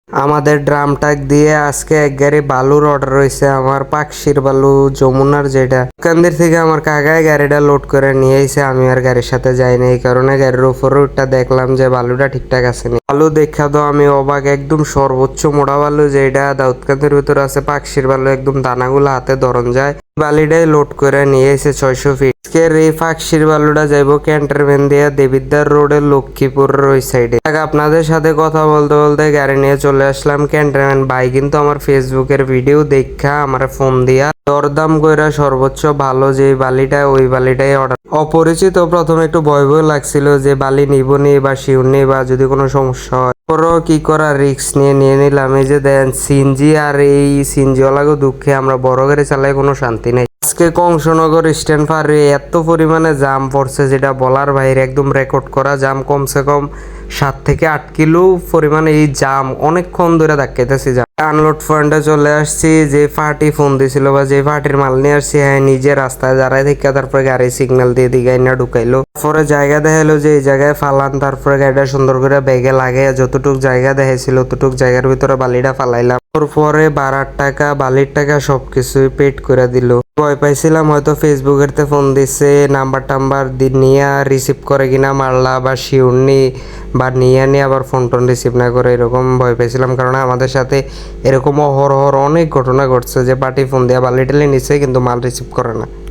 আমাদের drum truck দিয়ে আজকে এক গাড়ি বালুর অর্ডার হয়েছে, আমার পাকশির বালু যমুনার যেটা দোকানদের থেকে আমার কাকায় গাড়িটা লোড করে নিয়ে এসে, আমি আর গাড়ির সাথে যাইনি। এই কারণে গাড়ির উপরে উঠটা দেখলাম যে বালুটা ঠিকঠাক আছে নি। বালু দেখা তো আমি অবাক, একদম সর্বোচ্চ মোটা বালু যেটা দাউদকান্দির ভিতরে আছে, পাকশির বালু একদম দানাগুলো হাতে ধরন যায়। বালিটাই লোড করে নিয়ে এসে 600 ফিট। আজকের এই পাকশির বালুটা যাইব ক্যান্টনমেন্ট দিয়ে দেবিদ্বার রোডের লক্ষ্মীপুরের ওই সাইডে। আপনাদের সাথে কথা বলতে বলতে গাড়ি নিয়ে চলে আসলাম ক্যান্টনমেন্ট। ভাই কিন্তু আমার ফেসবুকের ভিডিও দেখা আমার ফোন দিয়া দরদাম কইরা সর্বোচ্চ ভালো যে বালিটা, ওই বালিটাই অর্ডার। অপরিচিত প্রথমে একটু ভয় ভয় লাগছিল যে বালি নিব নি বা শিউর নেই বা যদি কোনো সমস্যা হয়। পরও কি করা, রিক্স নিয়ে নিলাম। এই যে দেন সিনজি, আর এই সিনজিওয়ালাকে দুঃখে আমরা বড় গাড়ি চালাই কোনো শান্তি নেই। আজকে কংসনগর স্ট্যান্ড পারে এত পরিমাণে জাম পড়ছে যেটা বলার বাইরে, একদম রেকর্ড করা জাম। কমসে কম 7 থেকে 8 কিলো পরিমাণে এই জাম, অনেকক্ষণ ধরে ধাক্কাইতেছি জাম। আনলোড পয়েন্টে চলে আসছি। যে পার্টি ফোন দিছিল বা যে পার্টির মাল নিয়ে আসছি, হ্যাঁ নিজে রাস্তায় দাঁড়ায় থেকে তারপরে গাড়ি সিগন্যাল দিয়ে দিগাই না ঢুকাইলো। তারপরে জায়গা দেখাইলো যে এই জায়গায় ফালান, তারপরে গাড়িটা সুন্দর করে ব্যাগে লাগে যতটুক জায়গা দেখাইছিল ততটুক জায়গার ভিতরে বালিটা ফালাইলাম। পরে ভাড়ার টাকা, বালির টাকা সবকিছুই পেড করে দিল। ভয় পাইছিলাম হয়তো ফেসবুকের তে ফোন দিছে, নাম্বার টাম্বার নিয়ে রিসিভ করে কিনা মারলা বা শিওর নি বা নিয়ে আবার ফোন টোন রিসিভ না করে, এরকম ভয় পাইছিলাম। কারণ আমাদের সাথে এরকম অহরহ অনেক ঘটনা ঘটছে যে পার্টি ফোন দিয়ে বালি টালি নিচ্ছে কিন্তু মাল রিসিভ করে না।